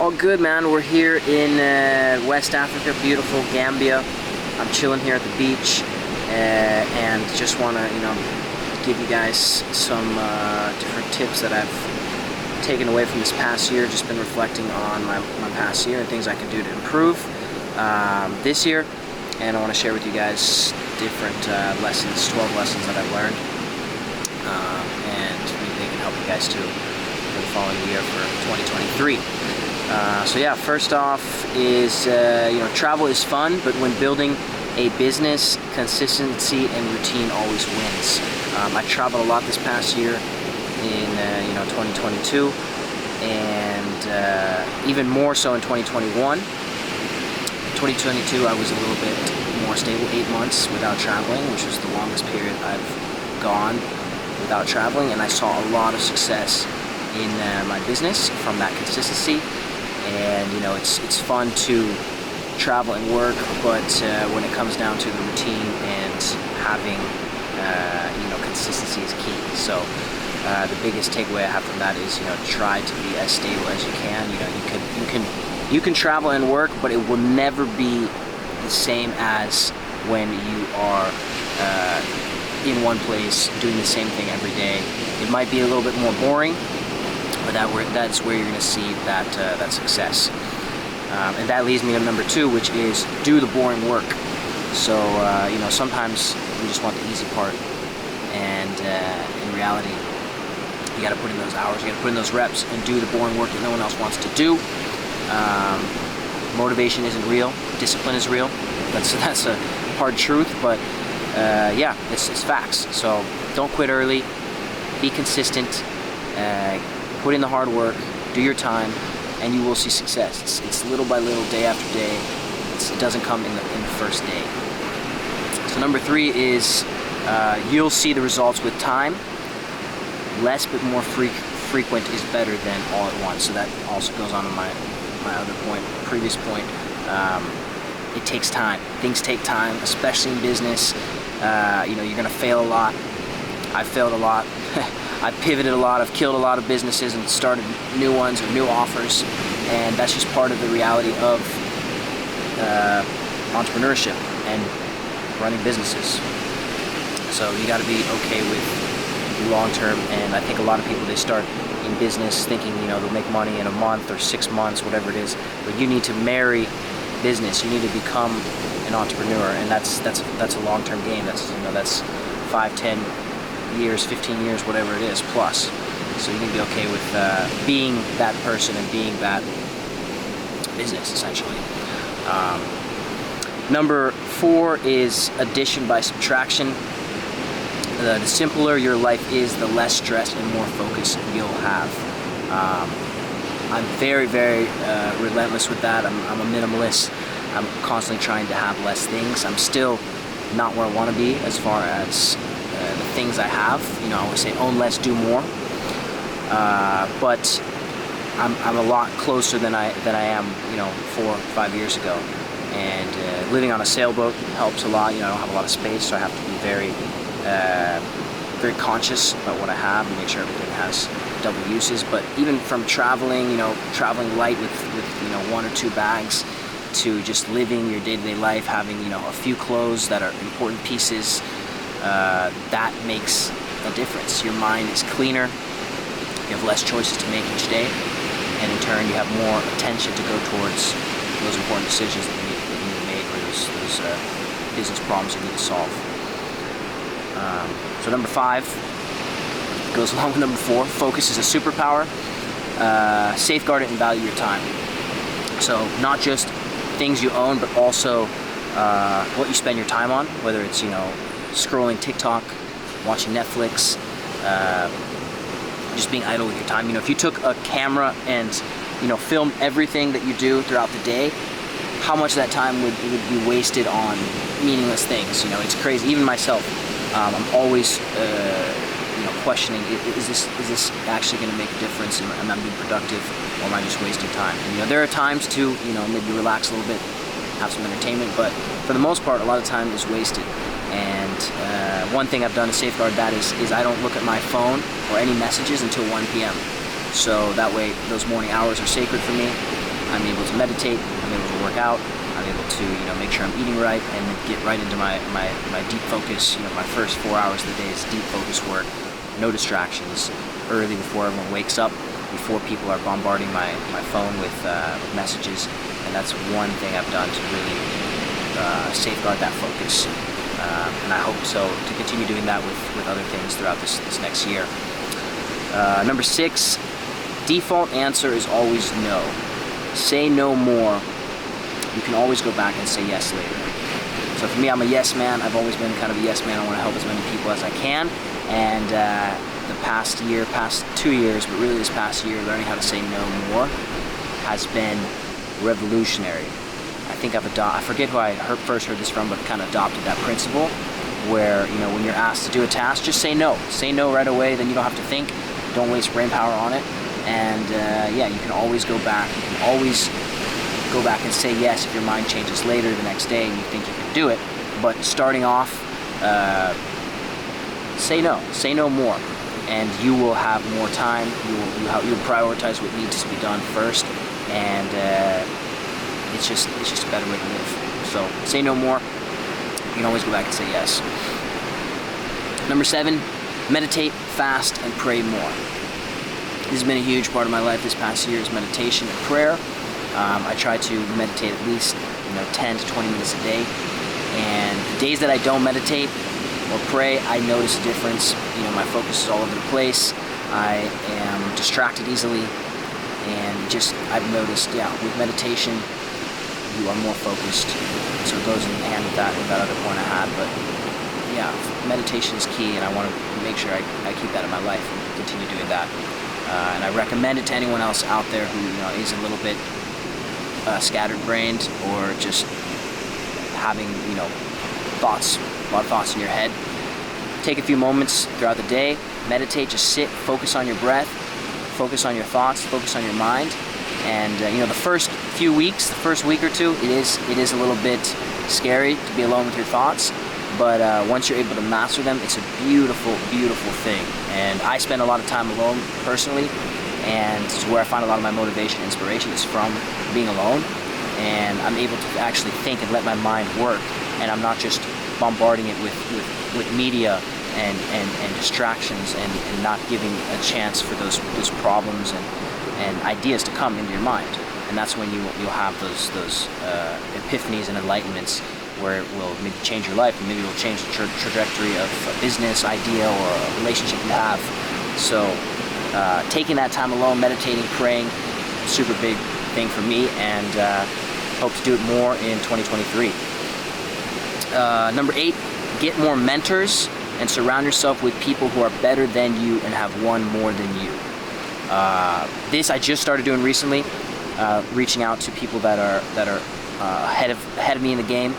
All good, man. We're here in West Africa, beautiful Gambia. I'm chilling here at the beach and just want to, give you guys some different tips that I've taken away from this past year. Just been reflecting on my past year and things I can do to improve this year. And I want to share with you guys different lessons, 12 lessons that I've learned. And maybe they can help you guys too for the following year for 2023. So yeah, first off is, travel is fun, but when building a business, consistency and routine always wins. I traveled a lot this past year in 2022, and even more so in 2021. 2022 I was a little bit more stable, 8 months without traveling, which was the longest period I've gone without traveling, and I saw a lot of success in my business from that consistency. And it's fun to travel and work, but when it comes down to the routine and having consistency is key. So the biggest takeaway I have from that is try to be as stable as you can. You can travel and work, but it will never be the same as when you are in one place doing the same thing every day. It might be a little bit more boring, but that's where you're going to see that success. And that leads me to number 2, which is do the boring work. So sometimes we just want the easy part, and in reality you got to put in those hours, you got to put in those reps and do the boring work that no one else wants to do. Motivation isn't real, discipline is real. That's a hard truth, but yeah, it's facts. So don't quit early, be consistent, put in the hard work, do your time, and you will see success. It's little by little, day after day. It doesn't come in the first day. So number 3 is you'll see the results with time. Less but more frequent is better than all at once. So that also goes on to my other point, previous point. It takes time. Things take time, especially in business. You're gonna fail a lot. I've failed a lot. I've pivoted a lot, I've killed a lot of businesses and started new ones or new offers, and that's just part of the reality of entrepreneurship and running businesses. So you got to be okay with the long term, and I think a lot of people, they start in business thinking they'll make money in a month or 6 months, whatever it is, but you need to marry business. You need to become an entrepreneur, and that's a long-term game. That's 5, 10 years, 15 years, whatever it is, plus. So you need to be okay with being that person and being that business, essentially. Number 4 is addition by subtraction. The simpler your life is, the less stress and more focus you'll have. I'm very, very relentless with that. I'm a minimalist. I'm constantly trying to have less things. I'm still not where I want to be as far as the things I have. I always say own less, do more. But I'm a lot closer than I am 4 or 5 years ago. And living on a sailboat helps a lot. I don't have a lot of space, so I have to be very very conscious about what I have and make sure everything has double uses. But even from traveling, traveling light with 1 or 2 bags, to just living your day-to-day life, having a few clothes that are important pieces, that makes a difference. Your mind is cleaner, you have less choices to make each day, and in turn you have more attention to go towards those important decisions that you need to make, or those business problems you need to solve. So number 5 goes along with number 4. Focus is a superpower. Safeguard it and value your time. So not just things you own, but also what you spend your time on, whether it's scrolling TikTok, watching Netflix, just being idle with your time. If you took a camera and filmed everything that you do throughout the day, how much of that time would be wasted on meaningless things? It's crazy. Even myself, I'm always questioning, is this actually going to make a difference? Am I being productive, or am I just wasting time? And there are times to maybe relax a little bit, have some entertainment, but for the most part, a lot of time is wasted. And one thing I've done to safeguard that is I don't look at my phone or any messages until 1 p.m. So that way, those morning hours are sacred for me. I'm able to meditate, I'm able to work out, I'm able to, make sure I'm eating right and get right into my deep focus. My first 4 hours of the day is deep focus work, no distractions, early before everyone wakes up, before people are bombarding my phone with messages. And that's one thing I've done to really safeguard that focus. And I hope to continue doing that with other things throughout this next year. Number 6, default answer is always no. Say no more. You can always go back and say yes later. So for me, I'm a yes man. I've always been kind of a yes man. I want to help as many people as I can. And the past 2 years, but really this past year, learning how to say no more has been revolutionary. I think I forget who I first heard this from, but kind of adopted that principle where, when you're asked to do a task, just say no. Say no right away, then you don't have to think. Don't waste brain power on it. And you can always go back. You can always go back and say yes if your mind changes later the next day and you think you can do it. But starting off, say no. Say no more. And you will have more time. You'll prioritize what needs to be done first. And it's just a better way to live. So say no more. You can always go back and say yes. Number 7, meditate, fast, and pray more. This has been a huge part of my life this past year is meditation and prayer. I try to meditate at least 10 to 20 minutes a day. And the days that I don't meditate or pray, I notice a difference. My focus is all over the place. I am distracted easily. And I've noticed, with meditation, you are more focused. So it goes in hand with that other point I had. But meditation is key, and I want to make sure I keep that in my life and continue doing that. And I recommend it to anyone else out there who is a little bit scattered-brained or just having a lot of thoughts in your head. Take a few moments throughout the day, meditate, just sit, focus on your breath, focus on your thoughts, focus on your mind. And the first few weeks, the first week or two, it is a little bit scary to be alone with your thoughts. But once you're able to master them, it's a beautiful, beautiful thing. And I spend a lot of time alone personally, and it's where I find a lot of my motivation and inspiration is from being alone. And I'm able to actually think and let my mind work, and I'm not just bombarding it with media and distractions and not giving a chance for those problems and ideas to come into your mind. And that's when you'll have those epiphanies and enlightenments where it will maybe change your life, and maybe it will change the trajectory of a business idea or a relationship you have. So taking that time alone, meditating, praying, super big thing for me, and hope to do it more in 2023. Number 8, get more mentors and surround yourself with people who are better than you and have won more than you. This I just started doing recently, reaching out to people that are ahead of me in the game,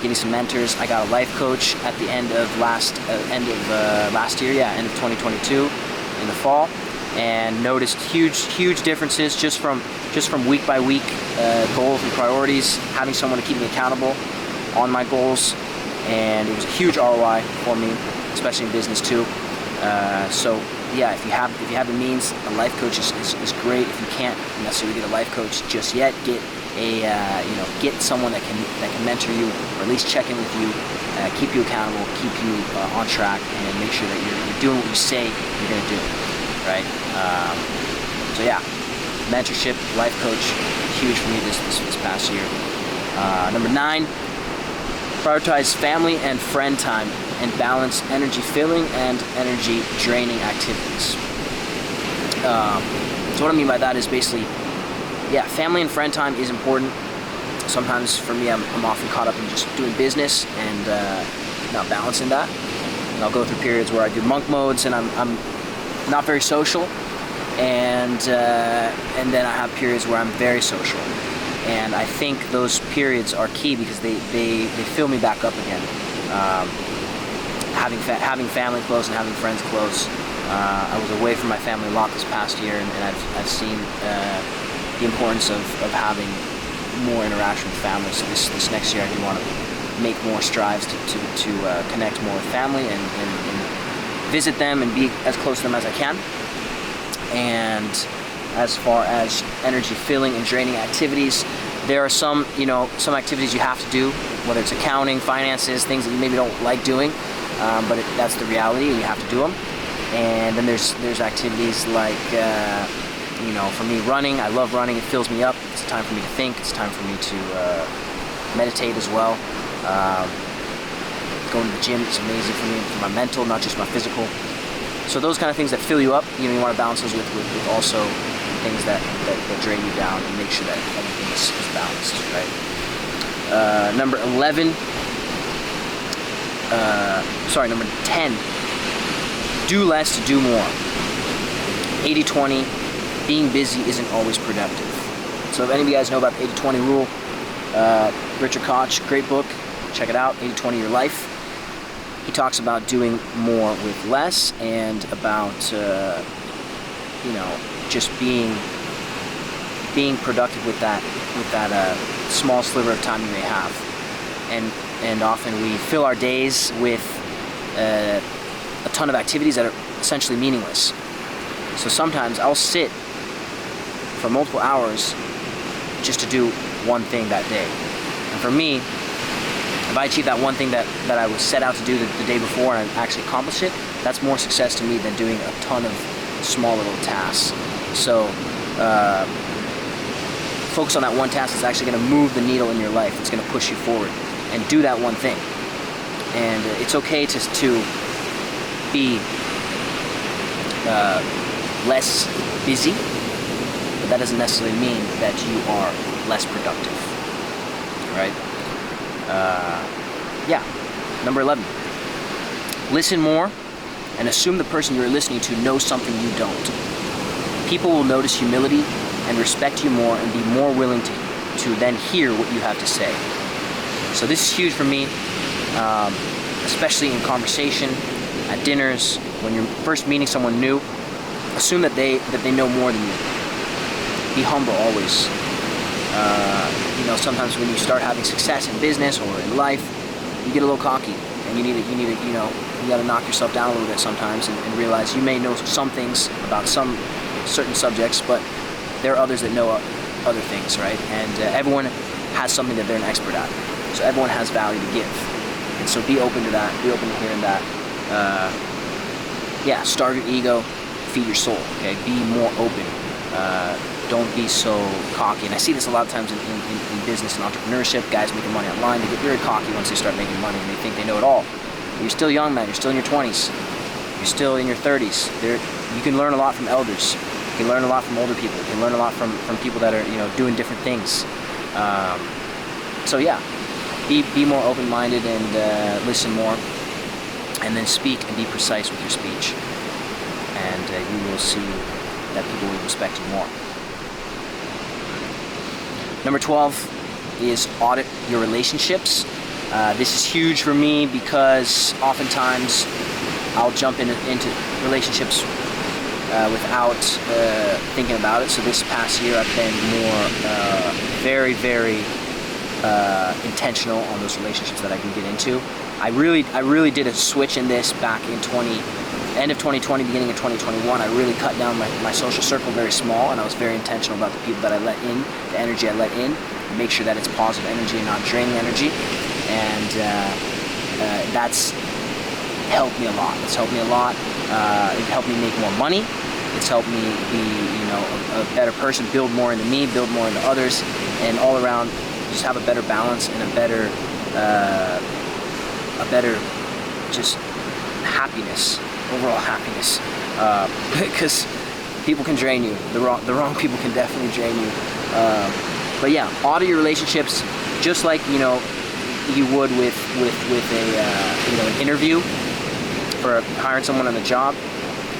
getting some mentors. I got a life coach at the end of last year, end of 2022 in the fall, and noticed huge differences just from week by week goals and priorities, having someone to keep me accountable on my goals, and it was a huge ROI for me, especially in business too. So yeah, if you have the means, a life coach is great. If you can't necessarily get a life coach just yet, get get someone that can mentor you, or at least check in with you, keep you accountable, keep you on track, and make sure that you're doing what you say you're going to do, right? So yeah, mentorship, life coach, huge for me this past year. Number 9, prioritize family and friend time and balance energy-filling and energy-draining activities. So what I mean by that is basically, family and friend time is important. Sometimes for me, I'm often caught up in just doing business and not balancing that. And I'll go through periods where I do monk modes and I'm not very social, and then I have periods where I'm very social. And I think those periods are key because they fill me back up again. Having family close and having friends close. I was away from my family a lot this past year, and I've seen the importance of having more interaction with family. So this next year I do want to make more strides to connect more with family and visit them and be as close to them as I can. And as far as energy filling and draining activities. There are some activities you have to do, whether it's accounting, finances, things that you maybe don't like doing, but that's the reality, and you have to do them. And then there's activities like, for me, running. I love running. It fills me up. It's time for me to think. It's time for me to meditate as well. Going to the gym is amazing for me, for my mental, not just my physical. So those kind of things that fill you up, you want to balance those with also things that drain you down, and make sure that everything is balanced, right? Number 10, do less to do more. 80-20, being busy isn't always productive. So if any of you guys know about the 80-20 rule, Richard Koch, great book, check it out, 80-20 Your Life. He talks about doing more with less, and about just being productive with that small sliver of time you may have. And often we fill our days with a ton of activities that are essentially meaningless. So sometimes I'll sit for multiple hours just to do one thing that day. And for me, if I achieve that one thing that I was set out to do the day before, and I actually accomplish it, that's more success to me than doing a ton of small little tasks. So focus on that one task that's actually going to move the needle in your life. It's going to push you forward, and do that one thing. And it's okay to be less busy, but that doesn't necessarily mean that you are less productive, right? Number 11, listen more and assume the person you're listening to knows something you don't. People will notice humility and respect you more, and be more willing to then hear what you have to say. So this is huge for me, especially in conversation, at dinners, when you're first meeting someone new. Assume that they know more than you. Be humble always. Sometimes when you start having success in business or in life, you get a little cocky, and you got to knock yourself down a little bit sometimes, and realize you may know some things about some certain subjects, but there are others that know other things, right? And everyone has something that they're an expert at. So everyone has value to give. And so be open to that. Be open to hearing that. Starve your ego, feed your soul. Okay, be more open. Don't be so cocky. And I see this a lot of times in business and entrepreneurship. Guys making money online, they get very cocky once they start making money, and they think they know it all. But you're still young, man. You're still in your 20s. You're still in your 30s. You can learn a lot from elders. You can learn a lot from older people. You can learn a lot from people that are doing different things. Be more open-minded, and listen more, and then speak and be precise with your speech, and you will see that people will respect you more. Number 12 is audit your relationships. This is huge for me because oftentimes I'll jump into relationships without thinking about it. So this past year I've been more very, very intentional on those relationships that I can get into. I really did a switch in this back in end of 2020, beginning of 2021. I really cut down my social circle very small, and I was very intentional about the people that I let in, the energy I let in, make sure that it's positive energy and not draining energy. And that's helped me a lot. It's helped me a lot. It helped me make more money. It's helped me be, a better person, build more into me, build more into others, and all around just have a better balance and a better just happiness, overall happiness. Because people can drain you. The wrong people can definitely drain you. But yeah, audit your relationships just like you would with an interview for hiring someone on a job.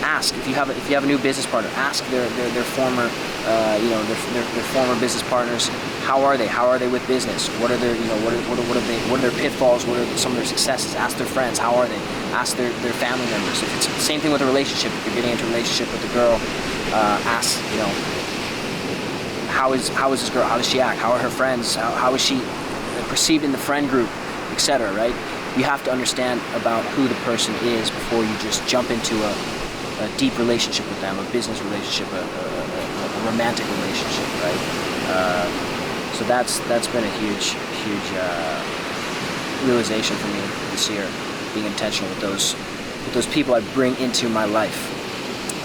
Ask if you have a new business partner. Ask their former their former business partners. How are they? How are they with business? What are their what are their pitfalls? What are some of their successes? Ask their friends. How are they? Ask their family members. If it's the same thing with a relationship. If you're getting into a relationship with a girl, ask how is this girl? How does she act? How are her friends? How is she perceived in the friend group, etc. Right? You have to understand about who the person is before you just jump into a deep relationship with them, a business relationship, a romantic relationship, right? So that's been a huge realization for me this year, being intentional with those people I bring into my life.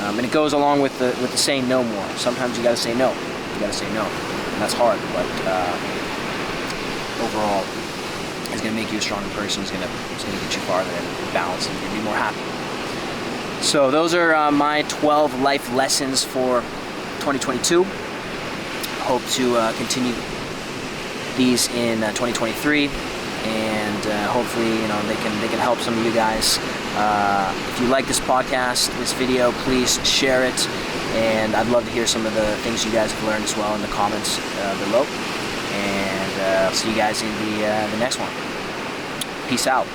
And it goes along with the saying no more. Sometimes you got to say no. You got to say no, and that's hard. But overall, it's going to make you a stronger person. It's going to get you farther and balance, and you're going to be more happy. So those are my 12 life lessons for 2022. Hope to continue these in 2023, and hopefully, they can help some of you guys. If you like this podcast, this video, please share it, and I'd love to hear some of the things you guys have learned as well in the comments below. And I'll see you guys in the next one. Peace out.